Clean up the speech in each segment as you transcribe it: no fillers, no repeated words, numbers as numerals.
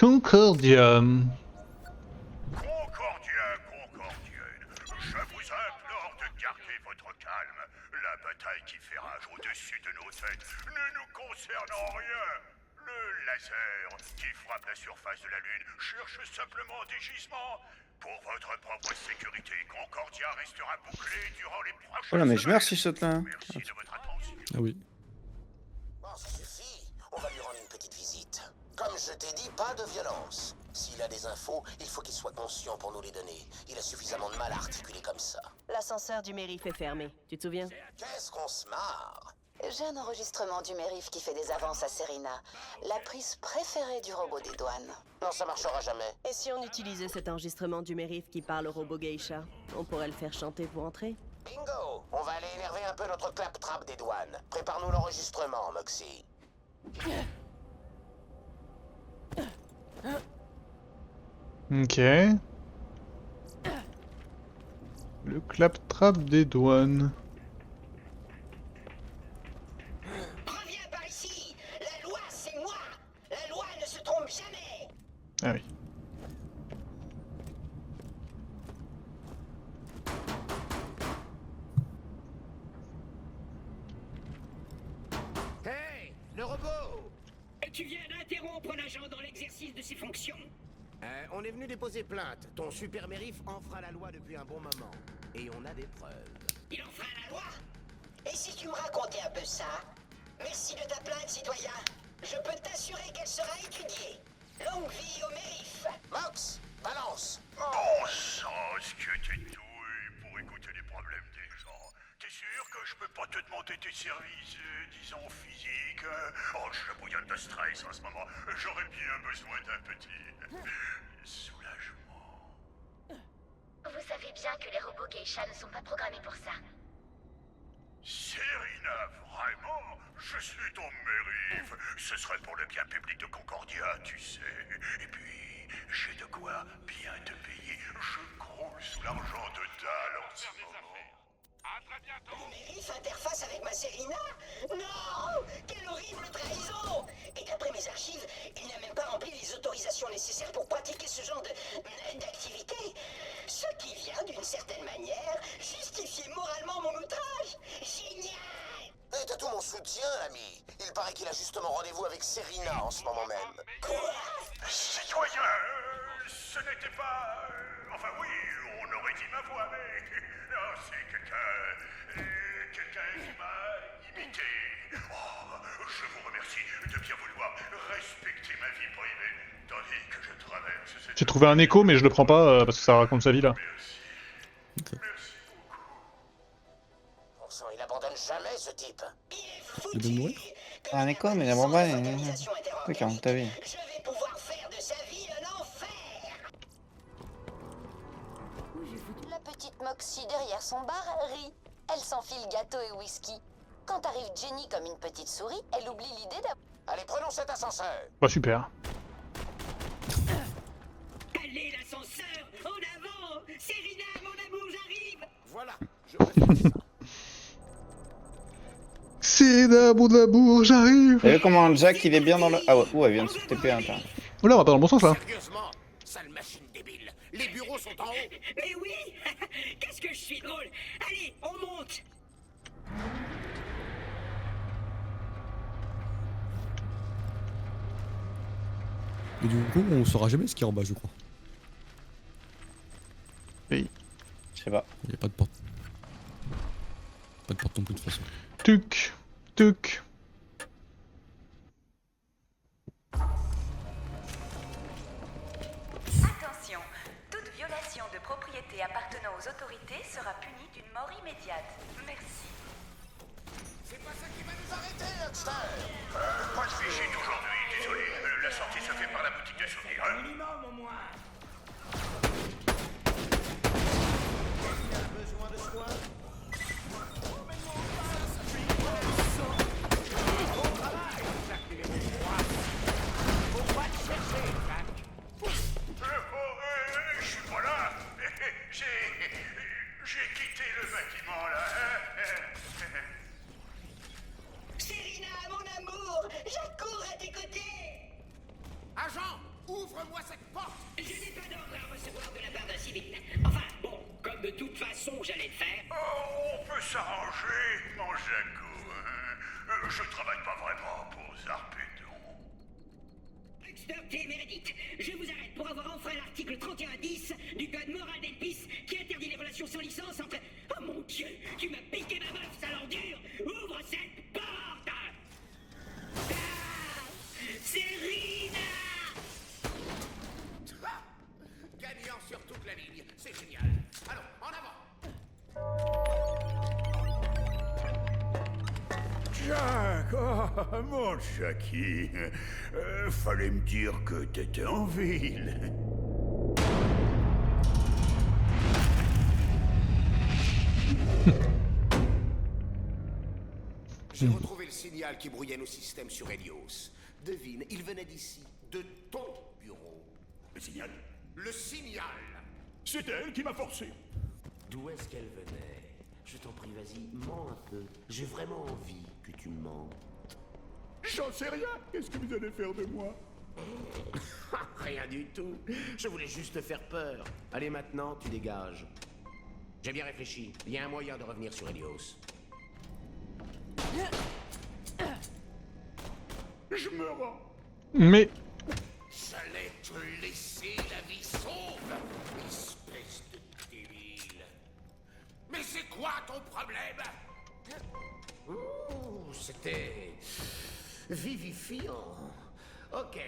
Concordia. Concordien, Concordienne, je vous implore de garder votre calme. La bataille qui fait rage au-dessus de nos têtes ne nous concerne en rien. Le laser qui frappe la surface de la Lune cherche simplement des gisements. Pour votre propre sécurité, Concordia restera bouclé durant les prochaines Oh là, mais je meurs semaines. si je saute là. Merci de votre attention. Ah oui. Bon, ça suffit. On va lui rendre une petite visite. Comme je t'ai dit, pas de violence. S'il a des infos, il faut qu'il soit conscient pour nous les donner. Il a suffisamment de mal à articuler comme ça. L'ascenseur du Mérif est fermé, tu te souviens? Qu'est-ce qu'on se marre? J'ai un enregistrement du Mérif qui fait des avances à Serena, la prise préférée du robot des douanes. Non, ça marchera jamais. Et si on utilisait cet enregistrement du Mérif qui parle au robot geisha? On pourrait le faire chanter pour entrer? Bingo! On va aller énerver un peu notre claptrap des douanes. Prépare-nous l'enregistrement, Moxie. Ok. Le claptrap des douanes. Reviens par ici. La loi, c'est moi. La loi ne se trompe jamais. Ah oui. Hey! Le robot! Tu viens d'interrompre l'agent dans l'exercice de ses fonctions. On est venu déposer plainte. Ton super mérif enfreint la loi depuis un bon moment. Et on a des preuves. Il enfreint la loi. Et si tu me racontais un peu ça? Merci de ta plainte, citoyen. Je peux t'assurer qu'elle sera étudiée. Longue vie au mérif. Mox! Balance! Bon sang, ce que t'es doué pour écouter les problèmes des gens. T'es sûr que je peux pas te demander tes services, disons, physiques? Oh, je bouillonne de stress en ce moment. J'aurais bien besoin d'un petit soulagement. Vous savez bien que les robots geisha ne sont pas programmés pour ça. Serena, vraiment? Je suis ton mérif. Ce serait pour le bien public de Concordia, tu sais. Et puis, j'ai de quoi bien te payer. Je croule sous l'argent de dalle en ce moment. Le mérif interface avec ma Serena? Non! Quelle horrible trahison! Et d'après mes archives, il n'a même pas rempli les autorisations nécessaires pour pratiquer ce genre d'activité. Ce qui vient, d'une certaine manière, justifier moralement mon outrage. Génial! Hey, t'as tout mon soutien, ami. Il paraît qu'il a justement rendez-vous avec Serena en ce moment même. Quoi? Citoyen, ce n'était pas... enfin oui, on aurait dit ma voix, mais... Non, c'est quelqu'un qui m'a imité. Oh, je vous remercie de bien vouloir respecter ma vie privée, tandis que je traverse cette... J'ai trouvé un écho, mais je le prends pas parce que ça raconte sa vie là. Merci. Merci beaucoup. Bon sang, il abandonne jamais, ce type. Il est Il veut mourir? foutu! Un écho, mais la bombe est... Ok, on t'a vu. Je vais pouvoir faire de sa vie un enfer! La petite Moxie derrière son bar rit. Elle s'enfile gâteau et whisky. Quand arrive Jenny comme une petite souris, elle oublie l'idée d'avoir... Allez, prenons cet ascenseur. Bah super. Allez, l'ascenseur! En avant! Serena, mon amour, j'arrive! Voilà, je préfère ça. C'est d'amour d'amour, j'arrive. T'as vu comment Jack il est bien dans le... Ah ouais, ouh, elle vient de se TP à l'intérieur. Oula, on va pas dans le bon sens là. Sérieusement, sale machine débile. Les bureaux sont en haut. Mais oui! Qu'est-ce que je suis drôle! Allez, on monte! Et du coup, on saura jamais ce qu'il y a en bas, je crois. Oui. Je sais pas. Il n'y a pas de porte. Pas de porte non plus de toute façon. Tuc, tuc. Attention, toute violation de propriété appartenant aux autorités sera punie d'une mort immédiate. Merci. C'est pas ça qui va nous arrêter, Huckster. Pas de visite aujourd'hui, désolé. La sortie se fait par la boutique de souvenirs. Minimum au moins! Il a besoin de soins. Je suis pas là. J'ai quitté le bâtiment là. Serena, mon amour! J'accours à tes côtés! Agent, Ouvre-moi cette porte. Je n'ai pas d'ordre à recevoir de la part d'un civil. Enfin, bon, comme de toute façon j'allais le faire. Oh, on peut s'arranger, mon Jaco. Je travaille pas vraiment pour Zarpedon. Extorqué Meredith, je vous arrête pour avoir enfreint l'article 3110 du code moral d'Elpis qui interdit les relations sans licence entre... Oh mon Dieu, tu m'as piqué ma meuf, sale ordure. Ouvre cette porte. Ah, Serena. Gagnant sur toute la ligne, c'est génial. Allons, en avant. Jack, oh, mon Jackie. Fallait me dire que t'étais en ville. J'ai retrouvé le signal qui brouillait nos systèmes sur Helios. Devine, il venait d'ici, de ton bureau. Le signal? Le signal. C'est elle qui m'a forcé. D'où est-ce qu'elle venait? Je t'en prie, vas-y, mens un peu. J'ai vraiment envie que tu mens. J'en sais rien. Qu'est-ce que vous allez faire de moi? Rien du tout. Je voulais juste te faire peur. Allez, maintenant, tu dégages. J'ai bien réfléchi. Il y a un moyen de revenir sur Helios. Je me rends. Mais J'allais te laisser la vie sauve, espèce de débile. Mais c'est quoi ton problème? Ouh, c'était vivifiant. Ok.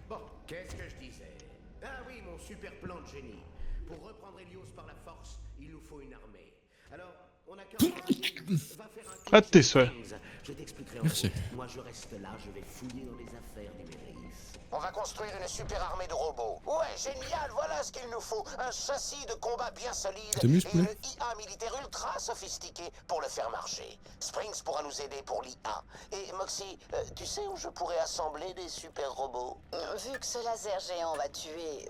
Bon, qu'est-ce que je disais? Ah oui, mon super plan de génie. Pour reprendre Helios par la force, il nous faut une armée. Alors, on a qu'un... Va faire un tour Ah, t'es chez seul. Springs. Je t'expliquerai Merci. ensuite. Moi, je reste là, je vais fouiller dans les affaires du Mérif. On va construire une super armée de robots. Ouais, génial, voilà ce qu'il nous faut. Un châssis de combat bien solide T'es musclé. et une IA militaire ultra sophistiquée pour le faire marcher. Springs pourra nous aider pour l'IA. Et Moxie, tu sais où je pourrais assembler des super robots? Vu que ce laser géant va tuer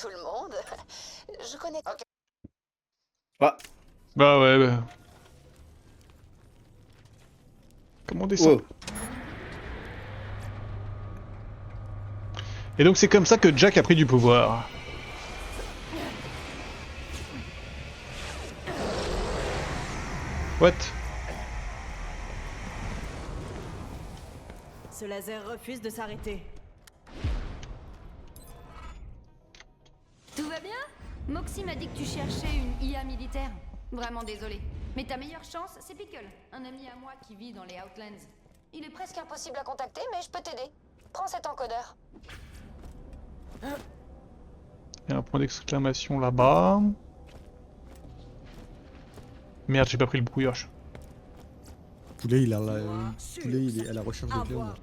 tout le monde, je connais... Ok. Ah, bah ouais. Bah. Comment on descend? wow. Et donc c'est comme ça que Jack a pris du pouvoir. What? Ce laser refuse de s'arrêter. Tout va bien? Moxie m'a dit que tu cherchais une IA militaire. Vraiment désolé. Mais ta meilleure chance, c'est Pickle, un ami à moi qui vit dans les Outlands. Il est presque impossible à contacter, mais je peux t'aider. Prends cet encodeur. Il y a un point d'exclamation là-bas. Merde, j'ai pas pris le brouillage. Poulet, il a Poulet, il est à la recherche de viande.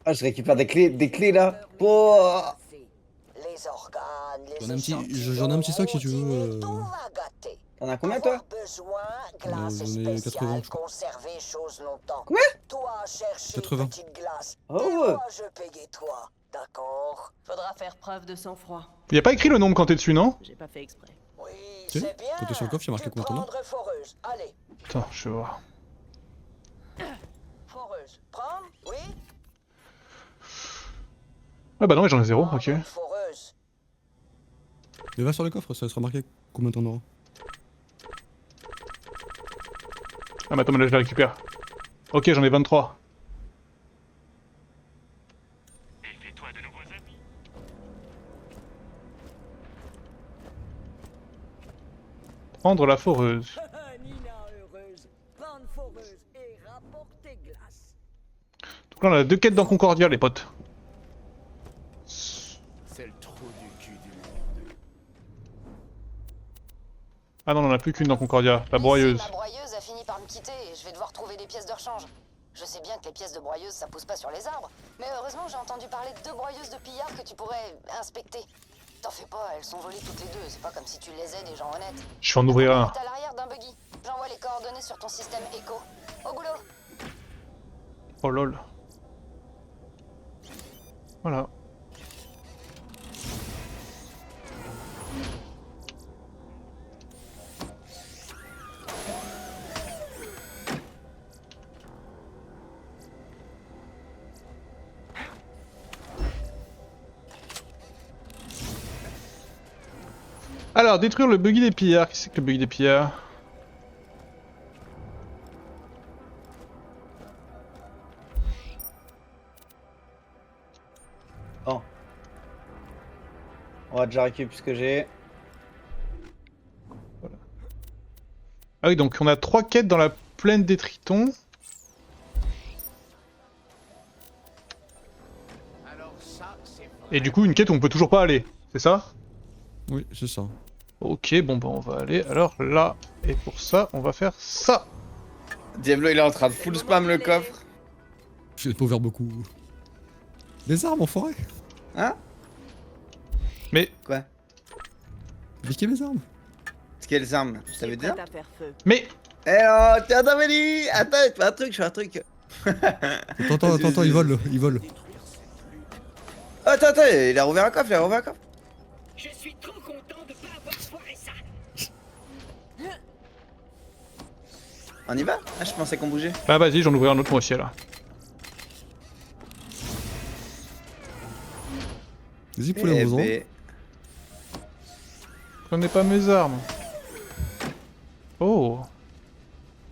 Ah, je récupère des clés là. Oh. Les organes, les J'en ai un petit sac si tu veux. tout va gâter. T'en as combien toi? Besoin, glace J'en ai 80, spéciale, je crois. conserver choses longtemps. Combien? Toi, chercher 80. une petite glace. Oh, Et ouais. moi, je payais toi. D'accord? Faudra faire preuve de sang-froid. Y a pas écrit le nombre quand t'es dessus, non? J'ai pas fait exprès. Oui, Si, c'est bien. quand t'es sur le coffre, il y a marqué Tu combien t'en as. prendrais foreuse. Allez, Attends, je vais voir. foreuse. Prendre? Oui? Ah bah non, mais j'en ai zéro, ok. Prendre foreuse. Mais va sur le coffre, ça sera marqué combien t'en auras. Ah mais attends, mais là je les récupère. Ok, j'en ai 23. Et fais-toi de nouveaux amis. Prendre la foreuse. Nina heureuse, prendre foreuse et rapporter glace. Donc là on a 2 quêtes dans Concordia, les potes. C'est le trou du cul du monde. Ah non, on en a plus qu'une dans Concordia, la broyeuse. Ici, ma broyeuse a fini par me quitter et je vais devoir trouver des pièces de rechange. Je sais bien que les pièces de broyeuse ça pousse pas sur les arbres, mais heureusement j'ai entendu parler de 2 broyeuses de pillards que tu pourrais inspecter. T'en fais pas, elles sont volées toutes les 2, c'est pas comme si tu lésais des gens honnêtes. Je vais en ouvrir un. T'es à l'arrière d'un buggy. J'envoie les coordonnées sur ton système Echo. Au boulot. Oh lol. Voilà. Alors, détruire le buggy des pillards. Qu'est-ce que c'est que le buggy des pillards? Oh. On va déjà récupérer ce que j'ai. Ah oui, donc on a 3 quêtes dans la plaine des Tritons. Alors ça, c'est vrai. Et du coup, une quête où on peut toujours pas aller. C'est ça? Oui, c'est ça. Ok, bon bah on va aller alors là. Et pour ça, on va faire ça. Diablo, il est en train de full spam le coffre. Je l'ai pas ouvert beaucoup. Des armes en forêt. Hein? Mais... Quoi? Piquez mes armes. Quelles armes? Ça veut dire? Prête à faire feu. Mais... Eh oh, attends, Mélie! Attends, je fais un truc. Attends, il vole, il vole. Attends, il a rouvert un coffre, Je suis trop content de pas avoir foiré ça. On y va? Ah, je pensais qu'on bougeait. Bah vas-y, j'en ouvrirai un autre moi aussi là. Vas-y, poulet, vos ben... Prenez pas mes armes. Oh.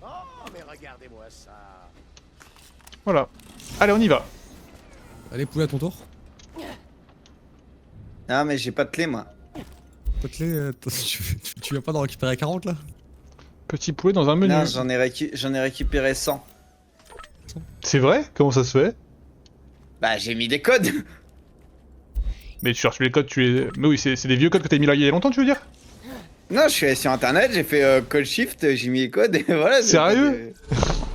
Oh, mais regardez-moi ça. Voilà. Allez, on y va. Allez, poulet, à ton tour. Ah, mais j'ai pas de clé, moi. Pas de clé, tu viens pas d'en récupérer 40 là? Petit poulet dans un menu. Non, j'en ai récupéré 100. C'est vrai? Comment ça se fait? Bah, j'ai mis des codes. Mais tu cherches les codes, tu les... Mais oui, c'est des vieux codes que t'as mis là il y a longtemps, tu veux dire? Non, je suis allé sur internet, j'ai fait call shift, j'ai mis les codes et voilà. Sérieux?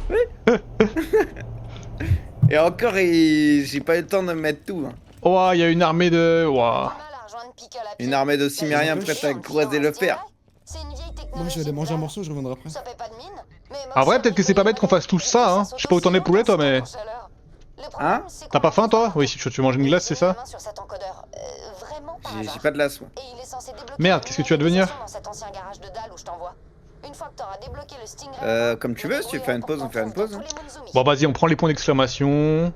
Oui. Et encore, j'ai pas eu le temps de mettre tout. Hein. Ouah, il y a une armée de... Ouah. Une armée de cimériens prête à croiser le fer. Moi, je vais aller manger un morceau, je reviendrai après. En vrai, peut-être que c'est pas bête qu'on fasse tout ça, hein. Je sais pas où t'en es poulet, toi, mais... Hein? T'as pas faim, toi? Oui, si tu manges une glace, c'est ça? J'ai pas de lasse, moi. Merde, qu'est-ce que tu vas devenir? Comme tu veux, si tu veux faire une pause, on fait une pause. Hein. Bon, vas-y, on prend les points d'exclamation.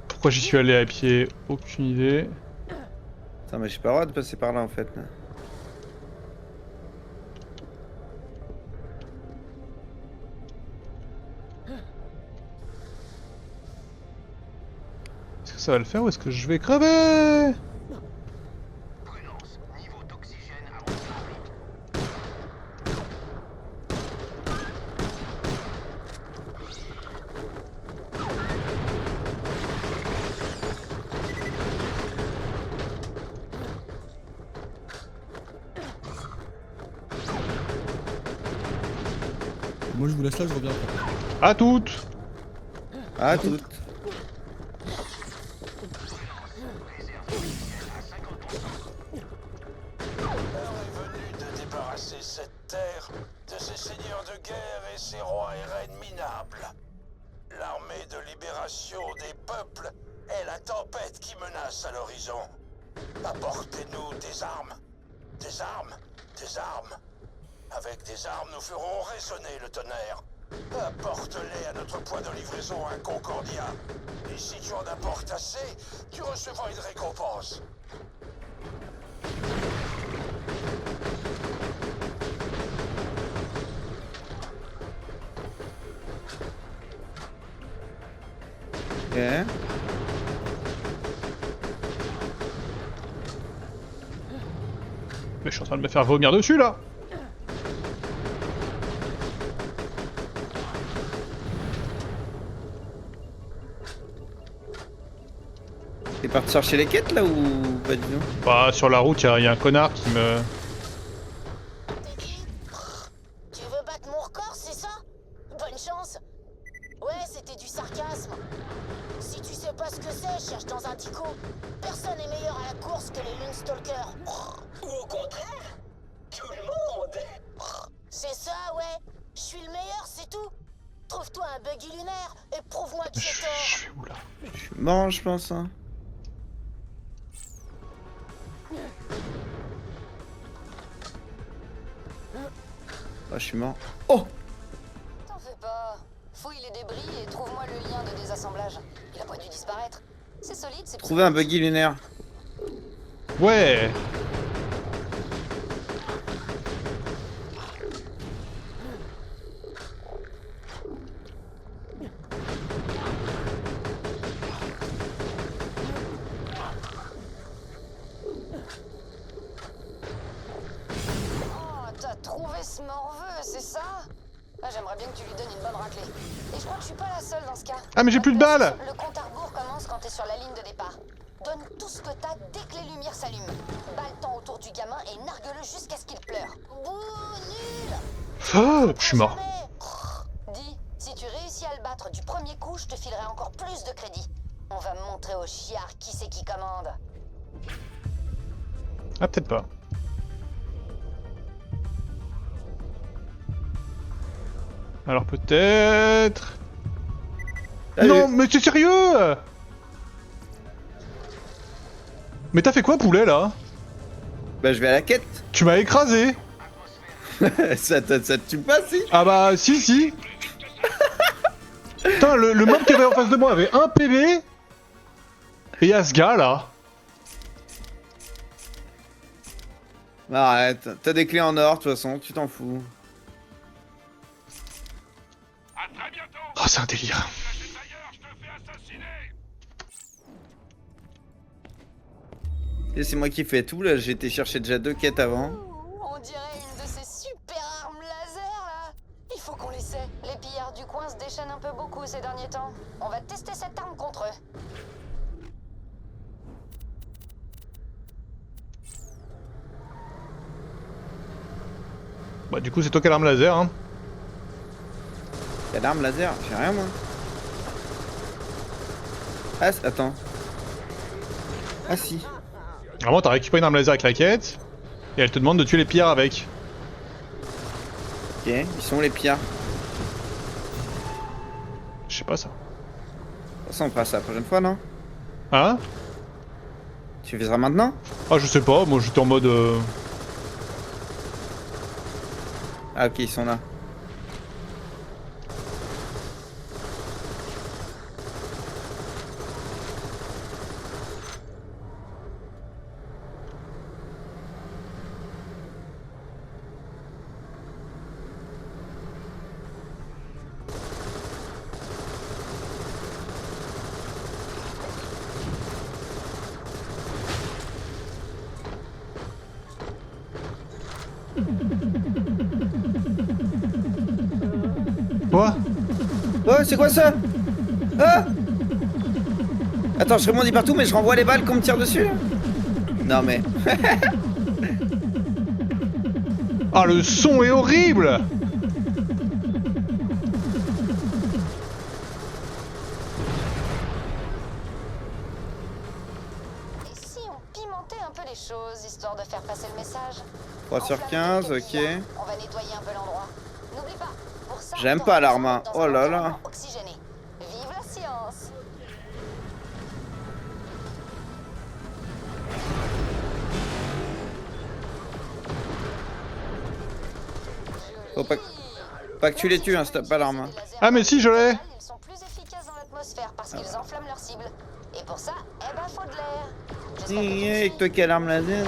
Pourquoi j'y suis allé à pied? Aucune idée. Attends, mais j'ai pas le droit de passer par là, en fait. Là. Est-ce que ça va le faire ou est-ce que je vais crever? Moi, je vous laisse là, je reviens après. À toutes! À toutes. Cette terre de ses seigneurs de guerre et ses rois et reines minables. L'armée de libération des peuples est la tempête qui menace à l'horizon. Apportez-nous des armes. Des armes. Des armes. Avec des armes, nous ferons résonner le tonnerre. Apporte-les à notre point de livraison à Concordia. Et si tu en apportes assez, tu recevras une récompense. Ok. Mais je suis en train de me faire vomir dessus là! T'es parti chercher les quêtes là ou pas du tout? Bah, sur la route, il y a un connard qui me... Tu veux battre mon record, c'est ça? Bonne chance. Ouais, c'était du sarcasme. Si tu sais pas ce que c'est, cherche dans un dico. Personne n'est meilleur à la course que les Lunestalkers. Ou au contraire, tout le monde. C'est ça, ouais. Je suis le meilleur, c'est tout. Trouve-toi un buggy lunaire et prouve-moi que j'ai tort. Je suis où là? Je suis mort, je pense. Hein. Oh, je suis mort. Oh! T'en fais pas. Fouille les débris et trouve-moi le lien de désassemblage. Il a pas dû disparaître. C'est solide, c'est... Trouver un buggy lunaire. Ouais. Oh, t'as trouvé ce morveux, c'est ça? Ah, j'aimerais bien que tu lui donnes une bonne raclée. Et je crois que je suis pas la seule dans ce cas. Ah mais j'ai plus de balles. Le compte à rebours commence quand t'es sur la ligne de départ. Donne tout ce que t'as dès que les lumières s'allument. Bats le temps autour du gamin et nargue-le jusqu'à ce qu'il pleure. Bouh, nul! Oh, je suis mort. Dis, si tu réussis à le battre du premier coup, je te filerai encore plus de crédit. On va montrer aux chiards qui c'est qui commande. Ah peut-être pas. Alors peut-être... Non mais t'es sérieux? Mais t'as fait quoi poulet là? Bah je vais à la quête. Tu m'as écrasé. ça te tue pas si? Ah bah si. Putain le mob qui avait en face de moi avait 1 PV. Et y'a ce gars là. Arrête, t'as des clés en or de toute façon, tu t'en fous. Oh c'est un délire. Et c'est moi qui fais tout là, j'ai été chercher déjà 2 quêtes avant. On dirait une de ces super armes laser là. Il faut qu'on l'essaie. Les pillards du coin se déchaînent un peu beaucoup ces derniers temps. On va tester cette arme contre eux. Bah du coup c'est toi qui as l'arme laser hein. Y'a l'arme laser? J'ai rien moi. Ah attends. Ah si. Vraiment t'as récupéré une arme laser avec la quête. Et elle te demande de tuer les pillards avec. Ok, ils sont les pillards. Je sais pas ça. De toute façon on fera ça la prochaine fois non? Hein? Tu fais ça maintenant? Ah je sais pas, moi j'étais en mode... Ah ok ils sont là. Quoi? Oh c'est quoi ça? Ah! Attends je rebondis partout mais je renvoie les balles qu'on me tire dessus là. Non mais... Ah le son est horrible! Et si on pimentait un peu les choses, histoire de faire passer le message? 3 sur 15, ok. On va nettoyer un peu l'endroit. N'oublie pas, pour ça... J'aime pas l'arme, hein. Oh là là. Oxygéné. Vive la science! Faut pas que tu les tues hein, si t'as pas l'arme. Hein. Ah mais si je l'ai! Ils sont plus efficaces dans l'atmosphère parce qu'ils enflamment leur cible. Et pour ça, eh ben faut de l'air. J'espère que tu Avec toi qui as l'arme laser.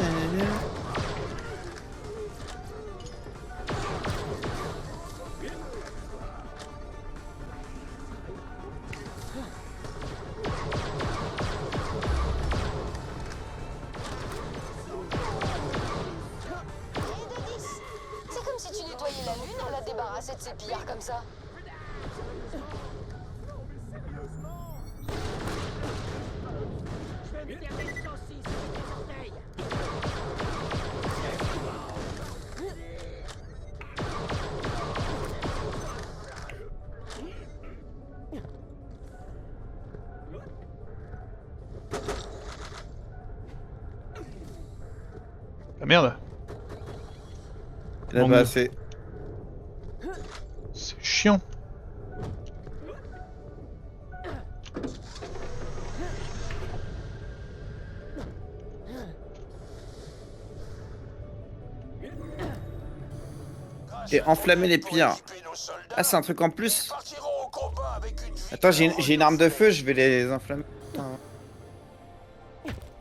C'est comme si tu nettoyais la lune en la débarrassait de ses pillards comme ça. Ah merde! Là bas c'est... C'est chiant. Et enflammer les pillards. Ah c'est un truc en plus. Attends j'ai une arme de feu, je vais les enflammer.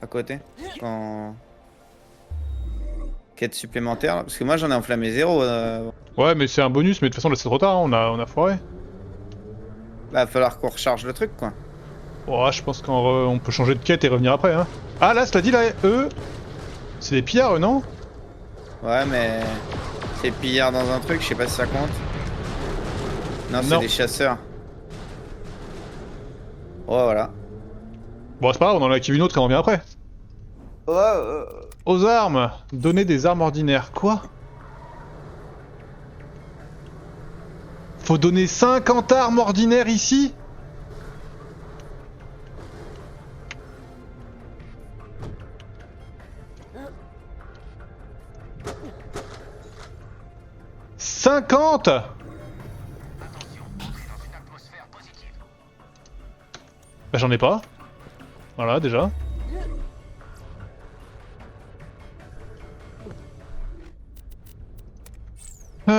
À côté. Quand... Quête supplémentaire là. Parce que moi j'en ai enflammé 0. Ouais, mais c'est un bonus, mais de toute façon là c'est trop tard, hein, on a foiré. Bah, va falloir qu'on recharge le truc quoi. Oh, je pense qu'on peut changer de quête et revenir après, hein. Ah là, cela dit, là, eux... C'est des pillards, eux, non? Ouais, mais... C'est pillard dans un truc, je sais pas si ça compte. Non, c'est des chasseurs. Oh, voilà. Bon, c'est pas grave, on en a activé une autre quand on revient après. Aux armes. Donner des armes ordinaires. Quoi? Faut donner 50 armes ordinaires ici? Bah j'en ai pas. Voilà déjà.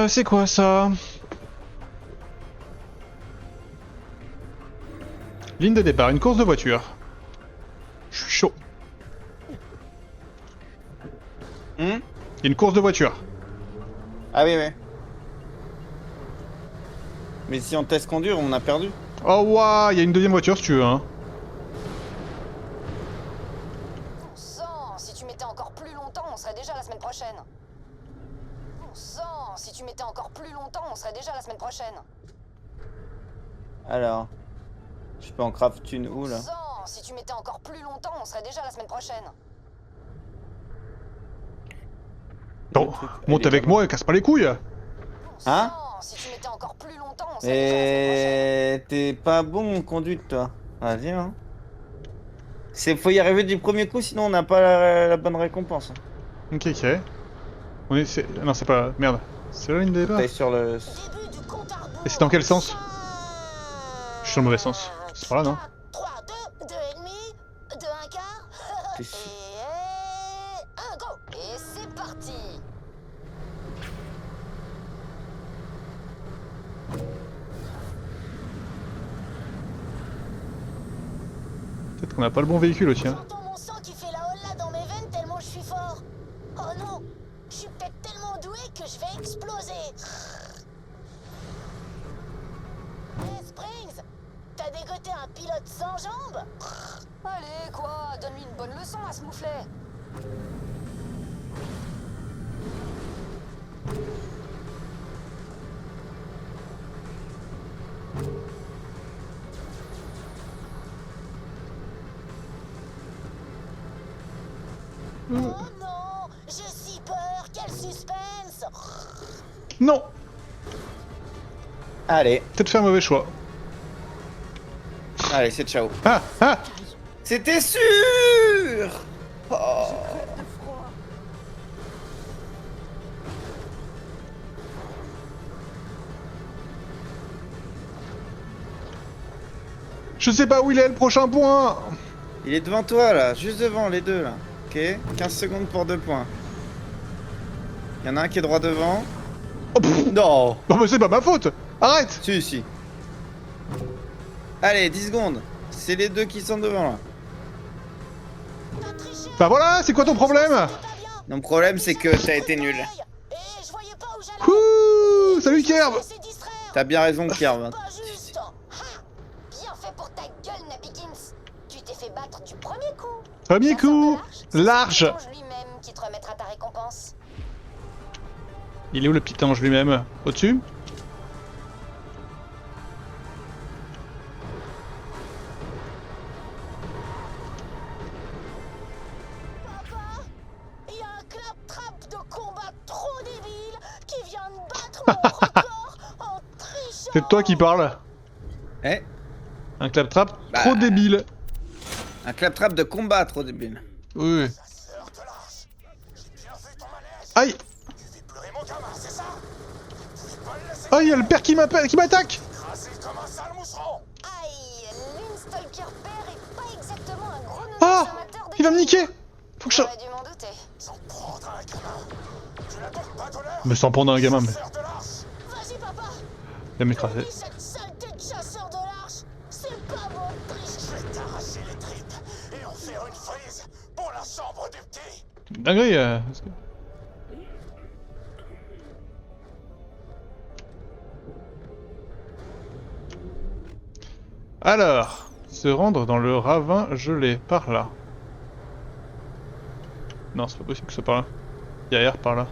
C'est quoi ça? Ligne de départ, une course de voiture. Je suis chaud. Une course de voiture. Ah oui, oui. Mais si on teste conduire, on a perdu. Oh waouh, il y a une deuxième voiture si tu veux, hein. Bon sang, si tu mettais encore plus longtemps, on serait déjà la semaine prochaine. Bon sang, si tu mettais encore plus longtemps, on serait déjà la semaine prochaine. Alors... Je peux en craft une où là? Bon sang, si tu mettais encore plus longtemps, on serait déjà la semaine prochaine. Bon, monte avec moi et casse pas les couilles. Hein? Si tu mettais encore plus longtemps, on serait déjà la semaine prochaine. T'es pas bon en conduite toi. Ah viens. Hein. Faut y arriver du premier coup, sinon on n'a pas la bonne récompense. Ok, ok. On est... Non, c'est pas... Merde. C'est la ligne de départ. Sur le... Et c'est dans quel sens? Je suis dans le mauvais sens. C'est par là, non? 3, 2, 2 et demi, 2, 1 quart. Et 1 go. Et c'est parti. Peut-être qu'on a pas le bon véhicule, tiens. J'entends mon sang qui fait la holla dans mes veines tellement je suis fort. Oh non, je suis peut-être tellement doué que je vais exploser. Hey Springs, t'as dégoté un pilote sans jambes? Allez quoi, donne-lui une bonne leçon à ce mouflet. Oh non, j'ai si peur, quel suspense. Non. Allez. Peut-être fait un mauvais choix. Allez, c'est ciao. Ah, ah. C'était sûr. Oh. Je sais pas où il est le prochain point. Il est devant toi là, juste devant les deux là. Ok, 15 secondes pour 2 points. Il y en a un qui est droit devant. Oh, non. Non mais c'est pas ma faute. Arrête. Si, si. Allez, 10 secondes. C'est les deux qui sont devant là. Bah voilà, c'est quoi ton problème? Mon problème c'est que t'as été nul. Ouh, salut Kerb. T'as bien raison Kerb. Bien fait pour ta gueule, Nabikins. Tu t'es fait battre du premier coup. Premier coup. Large. Lui-même qui te remettra ta récompense. Il est où le petit ange lui-même? Au-dessus? Papa, il y a un claptrap de combat trop débile qui vient de battre mon record en trichant. C'est toi qui parles. Eh? Un claptrap trop débile. Un claptrap de combat trop débile. Oui. Aïe. Ah, il y a le père qui m'attaque. Aïe, Linstalker père est pas exactement un gros nouveau Ah, amateur il va me niquer. Faut que je... J'aurais dû m'en douter. Me s'en prendre un gamin, mais... Vas-y papa. Il va m'écraser. Cette saleté de chasseur de l'arche, c'est pas bon de tricher. Je vais t'arracher les tripes et en faire une frise pour la chambre du petit. Dinguerie, Alors, se rendre dans le ravin gelé, par là. Non, c'est pas possible que ce soit par là. Derrière, par là.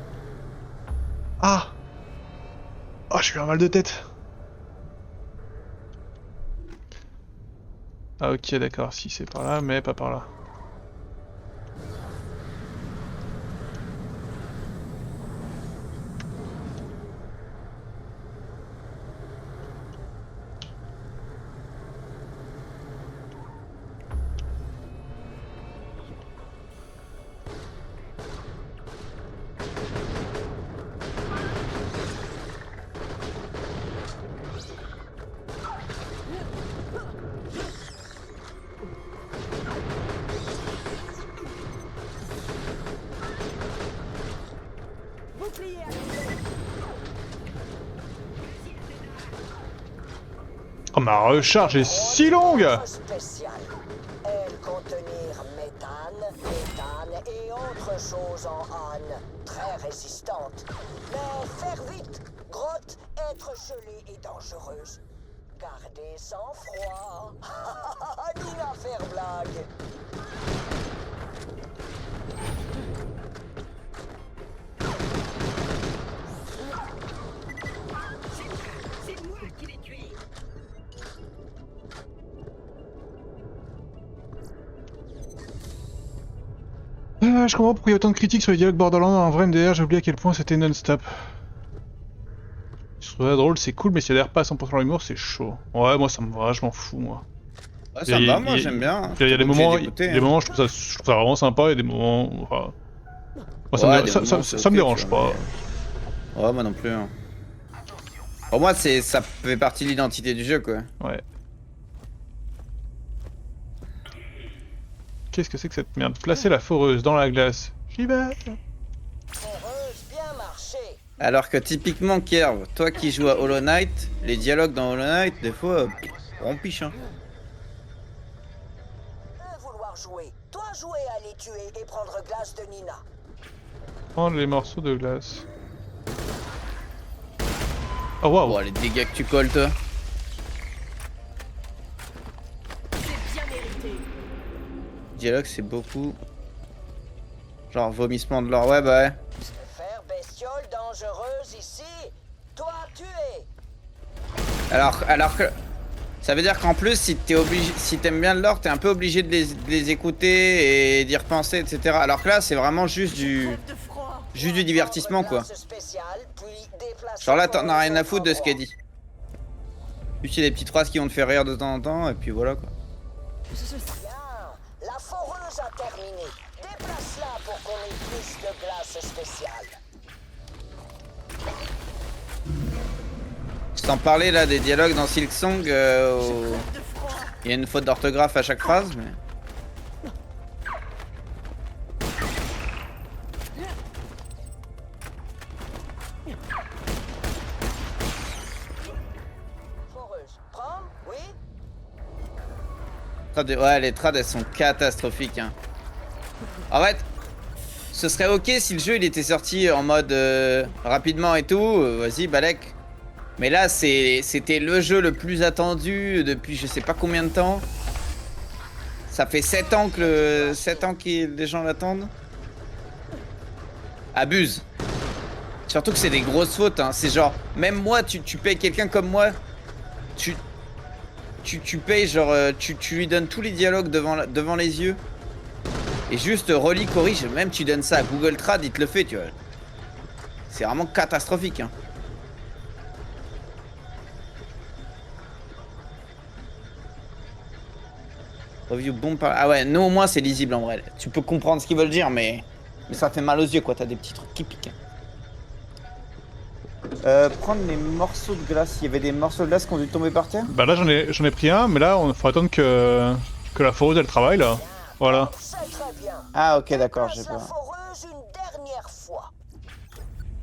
Ah! Oh, j'ai eu un mal de tête. Ah ok, d'accord, si c'est par là, mais pas par là. Oh, ma recharge est si longue! Spécial. Elle contenir méthane et autres choses en âne, très résistantes. Mais faire vite, grotte, être gelée et dangereuse. Gardez sang-froid. Nina faire blague. C'est moi qui l'ai tué. Je comprends pourquoi il y a autant de critiques sur les dialogues Borderlands. En vrai, MDR, j'ai oublié à quel point c'était non-stop. Je trouve ça drôle, c'est cool, mais si elle pas à 100% l'humour, c'est chaud. Ouais, moi ça me va, je m'en fous, moi. Ouais, ça me va, moi j'aime bien. Il y a des moments, des moments je trouve ça vraiment sympa, et des moments. Enfin, moi ça, ouais, ça me dérange pas. Mais... Ouais, moi non plus. Hein. Pour moi, ça fait partie de l'identité du jeu, quoi. Ouais. Qu'est-ce que c'est que cette merde? Placer la foreuse dans la glace. J'y vais. Foreuse bien marché. Alors que typiquement, Kerv, toi qui joues à Hollow Knight, les dialogues dans Hollow Knight, des fois, on piche, hein. Vouloir jouer. Toi jouer à les tuer et prendre glace de Nina. Prendre les morceaux de glace. Oh waouh! Oh, les dégâts que tu colles, toi. Dialogue, c'est beaucoup. Genre vomissement de l'or. Ouais, bah ouais. Faire bestiole dangereuse ici. Toi tuer. Alors que. Ça veut dire qu'en plus, si t'es obligé, si t'aimes bien le lore, t'es un peu obligé de les écouter et d'y repenser, etc. Alors que là, c'est vraiment juste du divertissement, quoi. Genre là, t'en as rien à foutre de ce qu'elle dit. Juste il y a des petites phrases qui vont te faire rire de temps en temps, et puis voilà, quoi. La foreuse a terminé. Déplace-la pour qu'on ait plus de glace spéciale. Sans parler là des dialogues dans Silksong, il y a une faute d'orthographe à chaque phrase, mais... Foreuse, prendre, oui. Ouais, les trades elles sont catastrophiques, hein. En fait, ce serait ok si le jeu il était sorti en mode rapidement et tout, vas-y Balek. Mais là c'était le jeu le plus attendu depuis je sais pas combien de temps. Ça fait 7 ans que les gens l'attendent. Abuse. Surtout que c'est des grosses fautes, hein. C'est genre, même moi, tu payes quelqu'un comme moi, tu payes genre, tu lui donnes tous les dialogues devant les yeux. Et juste relis, corrige, même tu donnes ça à Google Trad, il te le fait, tu vois. C'est vraiment catastrophique, hein. Review bon par... Ah ouais, nous au moins c'est lisible en vrai. Tu peux comprendre ce qu'ils veulent dire, mais ça fait mal aux yeux, quoi. T'as des petits trucs qui piquent. Prendre les morceaux de glace. Il y avait des morceaux de glace qui ont dû tomber par terre. Bah là j'en ai pris un, mais là on faut attendre que la foreuse elle travaille là. Voilà. Ah ok, d'accord, j'ai pas. Foreuse une dernière fois.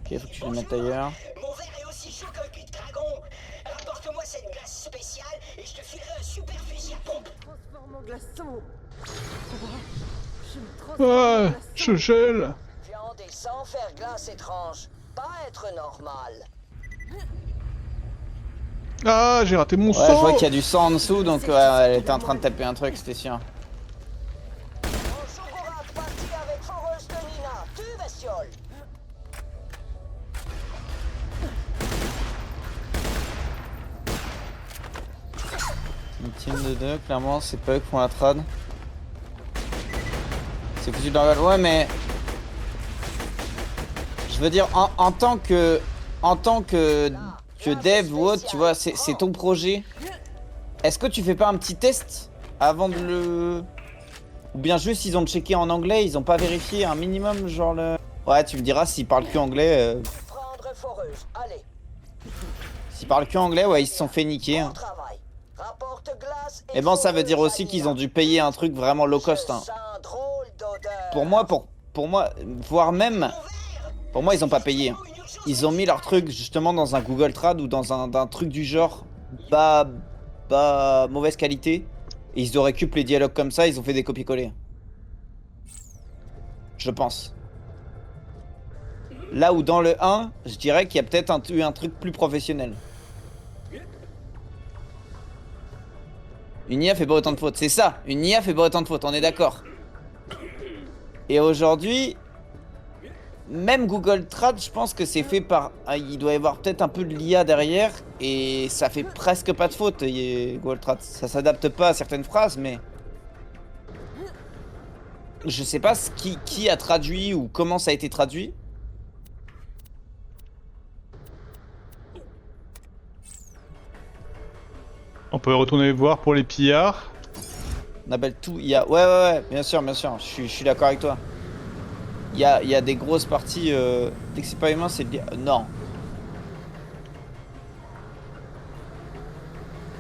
Ok, faut que tu les mettes ailleurs. Mon verre est aussi chaud qu'un cul de dragon. Rapporte-moi cette glace spéciale et je te filerai un super fusil à pompe. Transforme en glaçon. Ah, je gèle. Viande et sang faire glace étrange. Pas être normal. Ah, j'ai raté mon Ouais, saut. je vois qu'il y a du sang en dessous, donc elle était en train de taper un truc, c'était sûr. Shogorak parti avec Foreuse de Nina. Tu bestiole. Une team de deux, clairement, c'est pas eux qui font la trad. C'est foutu de leur gueule. Ouais, mais. Je veux dire, en tant que dev ou autre, tu vois, c'est ton projet. Est-ce que tu fais pas un petit test avant de le. Ou bien juste ils ont checké en anglais, ils ont pas vérifié un minimum, genre le. Ouais, tu me diras s'ils parlent que anglais. Prendre Foreuse. Allez. S'ils parlent que anglais, ouais, ils se sont fait niquer. Hein. Travail. Rapporte glace Et bon, ça veut dire aussi qu'ils ont dû payer un truc vraiment low cost. Hein. Pour moi, voire même, pour moi, ils ont pas payé. Ils ont mis leur truc justement dans un Google Trad ou dans un truc du genre bas mauvaise qualité. Et ils ont récupéré les dialogues comme ça, ils ont fait des copier-coller. Je pense. Là où dans le 1, je dirais qu'il y a peut-être eu un truc plus professionnel. Une IA fait pas autant de fautes, c'est ça, une IA fait pas autant de fautes, on est d'accord. Et aujourd'hui, même Google Trad, je pense que c'est fait par... Il doit y avoir peut-être un peu de l'IA derrière, et ça fait presque pas de fautes, Google Trad. Ça s'adapte pas à certaines phrases, mais... Je sais pas qui a traduit ou comment ça a été traduit. On peut retourner voir pour les pillards. On appelle tout IA. Ouais, bien sûr, je suis d'accord avec toi. Il y a des grosses parties... Dès que c'est pas humain, c'est de l'IA. Non.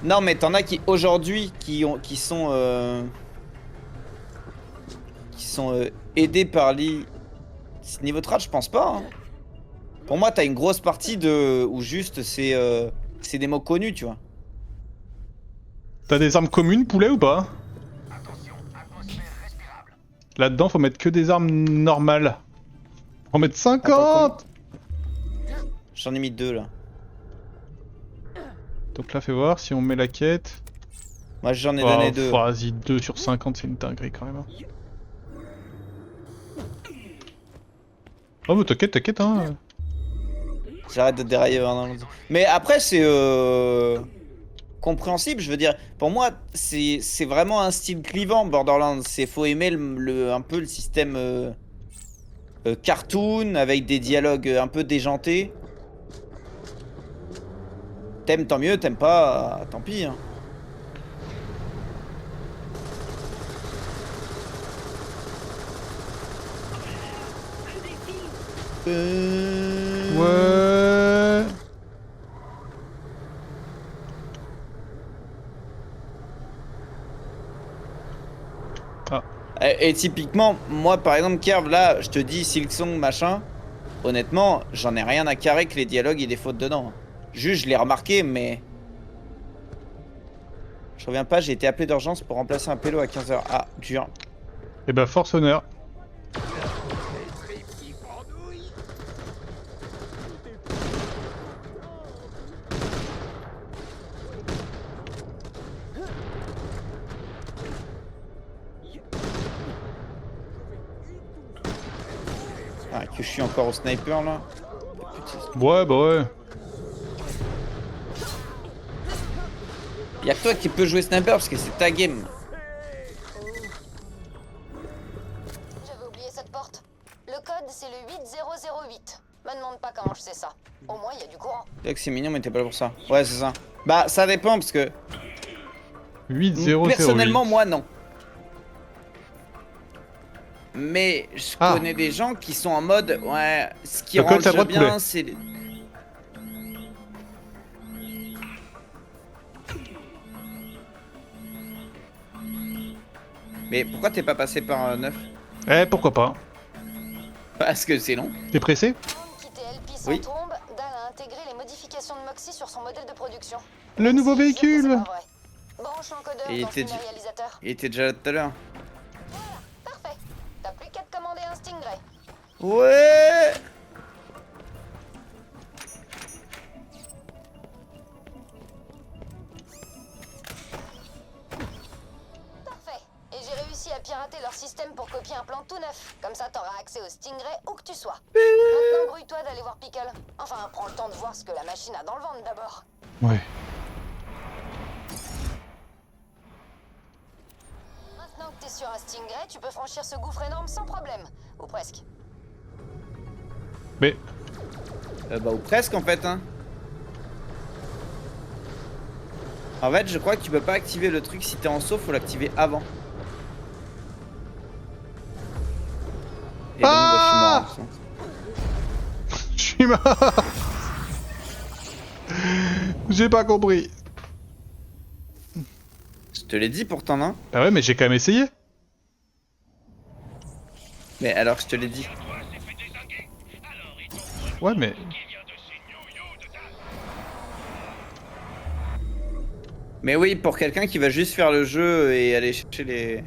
Non, mais t'en as qui, aujourd'hui, qui sont aidés par l'IA. Niveau trad, je pense pas. Hein. Pour moi, t'as une grosse partie où juste c'est des mots connus, tu vois. T'as des armes communes, poulet, ou pas? Là-dedans, faut mettre que des armes normales. Faut en mettre 50. J'en ai mis 2 là. Donc là, fais voir si on met la quête. Moi, j'en ai donné 2. Vas-y, 2 sur 50, c'est une dinguerie quand même. Hein. Oh, mais t'inquiète, hein. J'arrête de dérailler dans le... Mais après, c'est compréhensible, je veux dire. Pour moi, c'est vraiment un style clivant, Borderlands. Faut aimer un peu le système cartoon, avec des dialogues un peu déjantés. T'aimes, tant mieux, t'aimes pas, tant pis. Hein. Ouais. Ah. Et typiquement, moi par exemple, Kerv, là, je te dis Silksong machin, honnêtement, j'en ai rien à carrer que les dialogues il y ait des fautes dedans. Juste, je l'ai remarqué, mais. Je reviens pas, j'ai été appelé d'urgence pour remplacer un pélo à 15h. Ah, dur. Et bah, force honneur. Ah, que je suis encore au sniper là. Ouais, bah ouais. Y'a que toi qui peux jouer sniper parce que c'est ta game. J'avais oublié cette porte. Le code c'est le 8008. Me demande pas comment je sais ça. Au moins il y a du courant. C'est que c'est mignon mais t'es pas là pour ça. Ouais c'est ça. Bah ça dépend parce que 8008. personnellement moi non. Mais je connais des gens qui sont en mode ouais, ce qui rend le jeu bien c'est... Mais pourquoi t'es pas passé par un 9? Eh, pourquoi pas? Parce que c'est long. T'es pressé? Oui. Dan a intégré les modifications de Moxie sur son modèle de production. Le nouveau véhicule! Branche l'encodeur Et dans le réalisateur. il était déjà là tout à l'heure. Parfait. T'as plus qu'à te commander un Stingray. Ouais. réussi à pirater leur système pour copier un plan tout neuf. Comme ça, t'auras accès au Stingray où que tu sois. Maintenant, grouille-toi d'aller voir Pickle. Enfin, prends le temps de voir ce que la machine a dans le ventre d'abord. Ouais. Maintenant que t'es sur un Stingray, tu peux franchir ce gouffre énorme sans problème. Ou presque. Mais... Bah ou presque en fait hein. En fait je crois que tu peux pas activer le truc si t'es en saut, faut l'activer avant. Et donc bah, je suis mort. J'ai pas compris. Je te l'ai dit pourtant non? Ah ouais mais j'ai quand même essayé. Mais alors je te l'ai dit. Ouais mais... Mais oui, pour quelqu'un qui va juste faire le jeu et aller chercher les...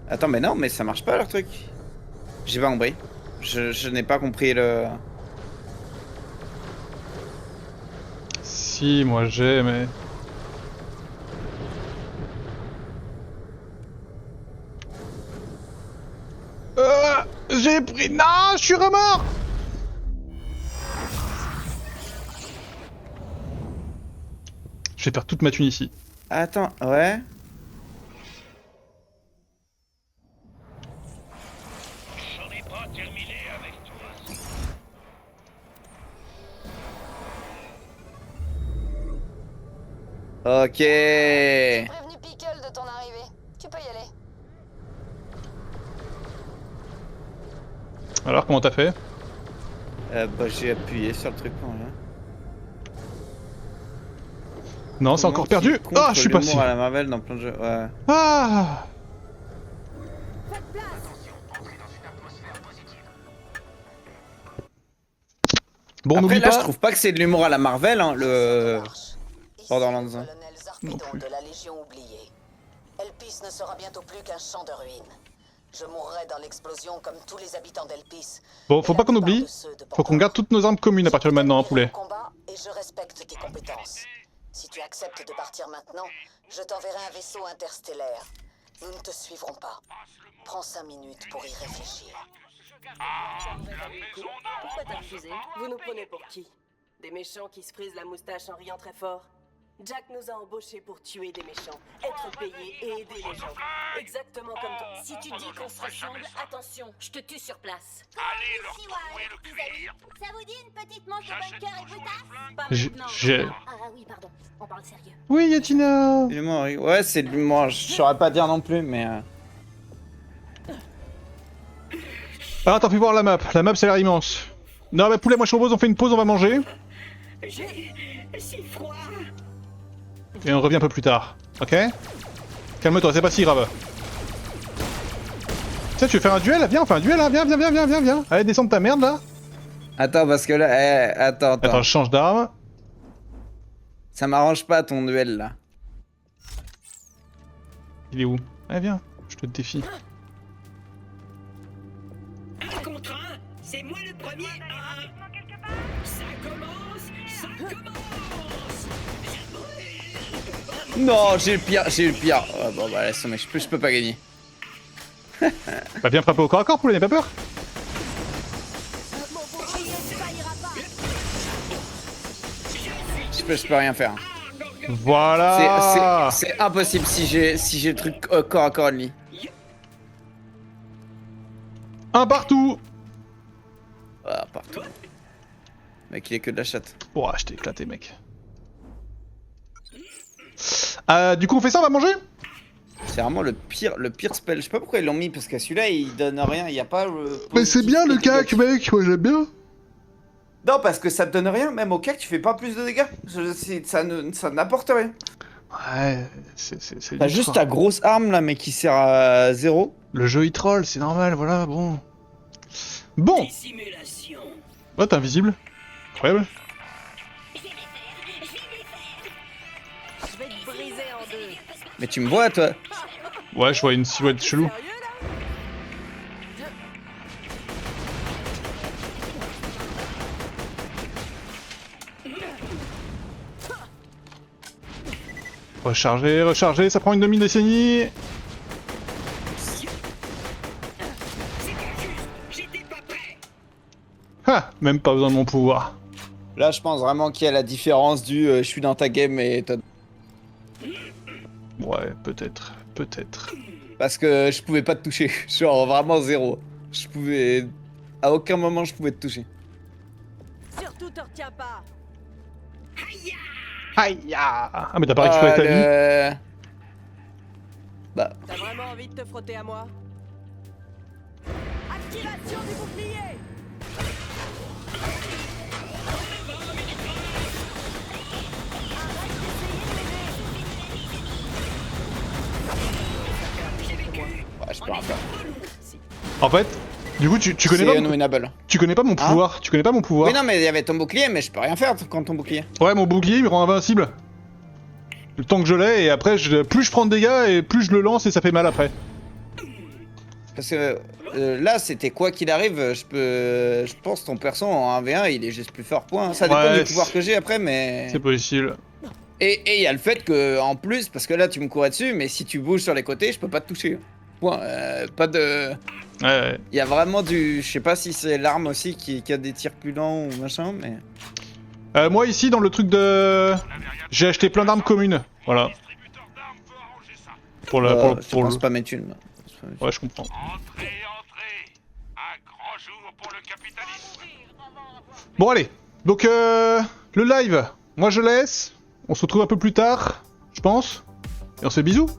Attends, mais non, mais ça marche pas leur truc. J'ai pas compris. Je n'ai pas compris le... Si, moi j'ai, mais... J'ai pris... Non, je suis remort. Je vais perdre toute ma thune ici. Attends, ouais. J'en ai pas terminé avec toi. Ok. J'ai prévenu Pickle de ton arrivée. Tu peux y aller. Alors, comment t'as fait? Bah j'ai appuyé sur le truc là. Non, c'est encore perdu. Ah, je suis pas si. À la Marvel dans plein de jeux. Ouais. Ah. Bon, Après n'oublie là, pas. je trouve pas que c'est de l'humour à la Marvel, hein, le Borderlands 1. Colonel Zarpedon de la Légion oubliée. Elpis ne sera bientôt plus qu'un champ de ruines. Je mourrai dans l'explosion comme tous les habitants d'Elpis. Bon, faut pas qu'on oublie. Faut qu'on garde toutes nos armes communes à partir de maintenant, hein, poulet. Combat et je respecte tes compétences. Si tu acceptes de partir maintenant, je t'enverrai un vaisseau interstellaire. Nous ne te suivrons pas. Prends 5 minutes pour y réfléchir. Pourquoi t'as refusé? Vous nous prenez pour qui? Des méchants qui se frisent la moustache en riant très fort? Jack nous a embauchés pour tuer des méchants, être payés et aider les gens. Exactement comme toi. Si tu dis qu'on se ressemble, attention, je te tue sur place. Allez leur trouver le cuir. Ça vous dit une petite manche de bunker et brutasse? Pas J'ai... maintenant. Ah oui, pardon, on parle sérieux. Oui, Yatina. L'humour, oui. Ouais, c'est de l'humour. Je saurais pas dire non plus, mais. Ah, t'as pu voir la map. La map, ça a l'air immense. Non, mais poulet, moi je propose, on fait une pause, on va manger. J'ai si froid. Et on revient un peu plus tard. Ok? Calme-toi, c'est pas si grave. Tiens, tu veux faire un duel? Viens, on fait un duel là. Viens. Allez, descends de ta merde là. Attends, parce que là. Attends. Attends, je change d'arme. Ça m'arrange pas ton duel là. Il est où? Allez, viens, je te défie. Un contre un, c'est moi le premier. Ça commence. Non, j'ai le pire. Oh, bon, bah laisse tomber, je peux pas gagner. Bah, viens frapper au corps à corps, poulet, n'aie pas peur. Je peux rien faire. Voilà. C'est impossible si j'ai le truc corps à corps ennemi. Un partout. Ah, partout. Mec, il est que de la chatte. Ouah, je t'ai éclaté, mec. Du coup, on fait ça, on va manger? C'est vraiment le pire spell. Je sais pas pourquoi ils l'ont mis, parce que celui-là, il donne rien. Il y a pas le... Mais c'est bien le cac, mec. Moi, j'aime bien. Non, parce que ça te donne rien. Même au cac, tu fais pas plus de dégâts. Ça n'apporte rien. Ouais, c'est T'as juste ta grosse arme, là, mais qui sert à 0. Le jeu, il troll, c'est normal, voilà, bon. Bon. Oh, t'es invisible. Incroyable. Je vais te briser en deux. Mais tu me vois, toi? Ouais, je vois une silhouette chelou. Recharger, ça prend une demi-décennie. Ah, même pas besoin de mon pouvoir. Là, je pense vraiment qu'il y a la différence du je suis dans ta game et toi. Ouais, peut-être. Peut-être. Parce que je pouvais pas te toucher. Genre vraiment zéro. Je pouvais. À aucun moment je pouvais te toucher. Surtout te retiens pas. Aïe. Ah, mais t'as pas récupéré ta vie. Bah. T'as vraiment envie de te frotter à moi? Activation du bouclier. Ouais, je peux rien faire. En fait, du coup, tu connais pas. Unwinnable. Tu connais pas mon pouvoir. Tu connais pas mon pouvoir. Oui, non, mais il y avait ton bouclier, mais je peux rien faire quand ton bouclier. Ouais, mon bouclier il me rend invincible. Le temps que je l'ai, et après, plus je prends de dégâts, et plus je le lance, et ça fait mal après. Parce que là, c'était quoi qu'il arrive, je pense ton perso en 1v1, il est juste plus fort, point. Ça dépend Ouais, du pouvoir que j'ai après, mais. C'est possible. Et il y a le fait que, en plus, parce que là, tu me courais dessus, mais si tu bouges sur les côtés, je peux pas te toucher. Point. Pas de. Ouais. Il y a vraiment du. Je sais pas si c'est l'arme aussi qui a des tirs plus lents ou machin, mais. Moi, ici, dans le truc de. J'ai acheté plein d'armes communes. Voilà. Pour la. Je pense pas mes thunes. Ouais, je comprends. Bon, allez. Donc, le live, moi je laisse. On se retrouve un peu plus tard, je pense. Et on se fait bisous.